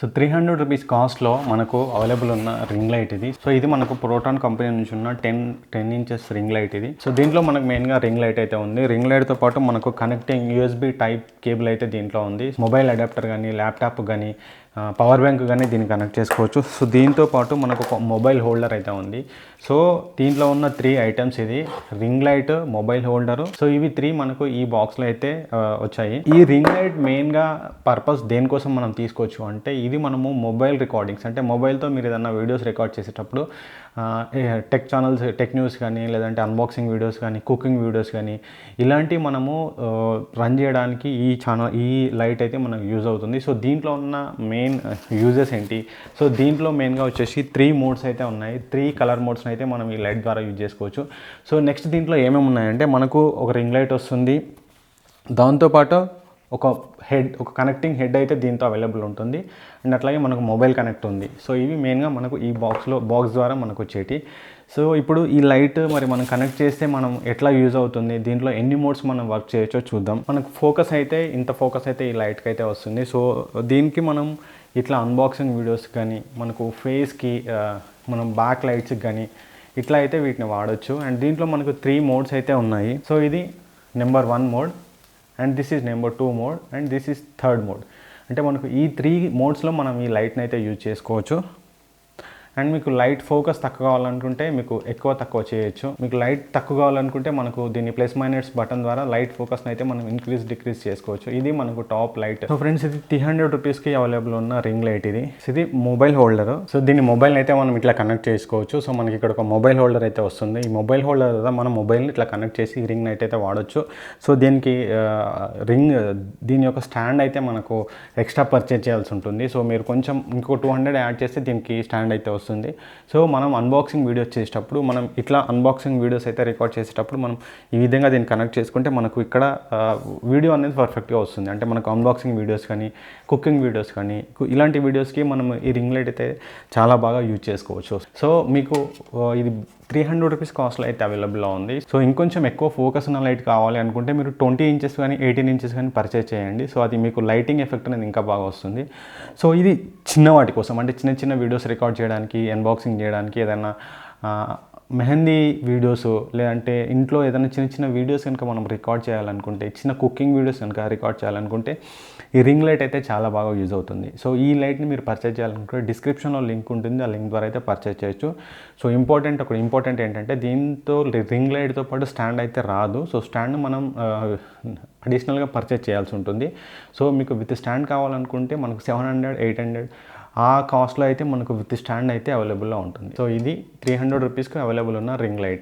So 300 rupees కాస్ట్లో మనకు available ఉన్న రింగ్ లైట్ ఇది. సో ఇది మనకు ప్రోటాన్ కంపెనీ నుంచి ఉన్న 10 ఇంచెస్ రింగ్ లైట్ ఇది. సో దీంట్లో మనకు మెయిన్గా రింగ్ లైట్ అయితే ఉంది. రింగ్ లైట్తో పాటు మనకు కనెక్టింగ్ యూఎస్బి టైప్ కేబుల్ అయితే దీంట్లో ఉంది. మొబైల్ అడాప్టర్ కానీ ల్యాప్టాప్ కానీ పవర్ బ్యాంక్ కానీ దీన్ని కనెక్ట్ చేసుకోవచ్చు. సో దీంతో పాటు మనకు ఒక మొబైల్ హోల్డర్ అయితే ఉంది. సో దీంట్లో ఉన్న 3 ఐటమ్స్ ఇది ring light, mobile holder. So ఇవి 3 మనకు ఈ బాక్స్లో అయితే వచ్చాయి. ఈ రింగ్ లైట్ మెయిన్గా పర్పస్ దేనికోసం మనం తీసుకోవచ్చు అంటే ఇది మనము మొబైల్ రికార్డింగ్స్ అంటే మొబైల్తో మీరు ఏదైనా వీడియోస్ రికార్డ్ చేసేటప్పుడు టెక్ ఛానల్స్, టెక్ న్యూస్ కానీ లేదంటే అన్బాక్సింగ్ వీడియోస్ కానీ కుకింగ్ వీడియోస్ కానీ ఇలాంటివి మనము రన్ చేయడానికి ఈ లైట్ అయితే మనకు యూజ్ అవుతుంది. సో దీంట్లో ఉన్న మెయిన్ యూజెస్ ఏంటి? సో దీంట్లో మెయిన్గా వచ్చేసి 3 మోడ్స్ అయితే ఉన్నాయి. 3 కలర్ మోడ్స్ని అయితే మనం ఈ లైట్ ద్వారా యూజ్ చేసుకోవచ్చు. సో నెక్స్ట్ దీంట్లో ఏమేమి ఉన్నాయంటే మనకు ఒక రింగ్ లైట్ వస్తుంది, దాంతోపాటు ఒక కనెక్టింగ్ హెడ్ అయితే దీంతో అవైలబుల్ ఉంటుంది అండ్ అట్లాగే మనకు మొబైల్ కనెక్ట్ ఉంది. సో ఇవి మెయిన్గా మనకు ఈ బాక్స్ ద్వారా మనకు వచ్చేటి. సో ఇప్పుడు ఈ లైట్ మరి మనం కనెక్ట్ చేస్తే మనం ఎట్లా యూజ్ అవుతుంది, దీంట్లో ఎన్ని మోడ్స్ మనం వర్క్ చేయొచ్చో చూద్దాం. మనకు ఫోకస్ అయితే ఇంత ఫోకస్ అయితే ఈ లైట్కి అయితే వస్తుంది. సో దీనికి మనం ఇట్లా అన్బాక్సింగ్ వీడియోస్ కానీ మనకు ఫేస్కి మనం బ్యాక్ లైట్స్కి కానీ ఇట్లా అయితే వీటిని వాడచ్చు. అండ్ దీంట్లో మనకు 3 మోడ్స్ అయితే ఉన్నాయి. సో ఇది number 1 mode and this is number 2 mode and this is 3rd mode. అంటే మనకు ఈ 3 మోడ్స్లో మనం ఈ లైట్ని అయితే యూజ్ చేసుకోవచ్చు. అండ్ మీకు లైట్ ఫోకస్ తక్కువ కావాలనుకుంటే మీకు తక్కువ చేయొచ్చు. మీకు లైట్ తక్కువ కావాలనుకుంటే మనకు దీన్ని ప్లస్ మైనస్ బటన్ ద్వారా లైట్ ఫోకస్ని అయితే మనం ఇంక్రీజ్ డిక్రీజ్ చేసుకోవచ్చు. ఇది మనకు టాప్ లైట్. సో ఫ్రెండ్స్ ఇది 300 రూపీస్కి అవైలబుల్ ఉన్న రింగ్ లైట్ ఇది మొబైల్ హోల్డర్. సో దీన్ని మొబైల్ అయితే మనం ఇట్లా కనెక్ట్ చేసుకోవచ్చు. సో మనకి ఇక్కడ ఒక మొబైల్ హోల్డర్ అయితే వస్తుంది. ఈ మొబైల్ హోల్డర్ ద్వారా మనం మొబైల్ని ఇట్లా కనెక్ట్ చేసి ఈ రింగ్ లైట్ అయితే వాడచ్చు. సో దీనికి దీని యొక్క స్టాండ్ అయితే మనకు ఎక్స్ట్రా పర్చేజ్ చేయాల్సి ఉంటుంది. సో మీరు కొంచెం ఇంకో 200 యాడ్ చేస్తే దీనికి స్టాండ్ అయితే వస్తుంది. సో మనం అన్బాక్సింగ్ వీడియోస్ చేసేటప్పుడు మనం ఇట్లా అన్బాక్సింగ్ వీడియోస్ అయితే రికార్డ్ చేసేటప్పుడు మనం ఈ విధంగా దీన్ని కనెక్ట్ చేసుకుంటే మనకు ఇక్కడ వీడియో అనేది పర్ఫెక్ట్గా వస్తుంది. అంటే మనకు అన్బాక్సింగ్ వీడియోస్ కానీ కుకింగ్ వీడియోస్ కానీ ఇలాంటి వీడియోస్కి మనం ఈ రింగ్ లైట్ అయితే చాలా బాగా యూజ్ చేసుకోవచ్చు. సో మీకు ఇది 300 రూపీస్ కాస్ట్లో అయితే అవైలబుల్లో ఉంది. సో ఇంకొంచెం ఎక్కువ ఫోకస్ ఉన్న లైట్ కావాలి అనుకుంటే మీరు 20 ఇంచెస్ కానీ 18 ఇంచెస్ కానీ పర్చేజ్ చేయండి. సో అది మీకు లైటింగ్ ఎఫెక్ట్ అనేది ఇంకా బాగా వస్తుంది. సో ఇది చిన్న వాటి కోసం అంటే చిన్న వీడియోస్ రికార్డ్ చేయడానికి, అన్బాక్సింగ్ చేయడానికి, ఏదైనా మెహందీ వీడియోస్ లేదంటే ఇంట్లో ఏదైనా చిన్న వీడియోస్ కనుక మనం రికార్డ్ చేయాలనుకుంటే, చిన్న కుకింగ్ వీడియోస్ కనుక రికార్డ్ చేయాలనుకుంటే ఈ రింగ్ లైట్ అయితే చాలా బాగా యూజ్ అవుతుంది. సో ఈ లైట్ని మీరు పర్చేజ్ చేయాలనుకుంటే డిస్క్రిప్షన్లో లింక్ ఉంటుంది. ఆ లింక్ ద్వారా అయితే పర్చేజ్ చేయొచ్చు. సో ఇంపార్టెంట్ ఏంటంటే దీంతో రింగ్ లైట్తో పాటు స్టాండ్ అయితే రాదు. సో స్టాండ్ మనం అడిషనల్గా పర్చేజ్ చేయాల్సి ఉంటుంది. సో మీకు విత్ స్టాండ్ కావాలనుకుంటే మనకు 700, 800 ఆ కాస్ట్లో అయితే మనకు విత్ స్టాండ్ అయితే అవైలబుల్లో ఉంటుంది. సో ఇది 300 రూపీస్కి అవైలబుల్ ఉన్న రింగ్ లైట్.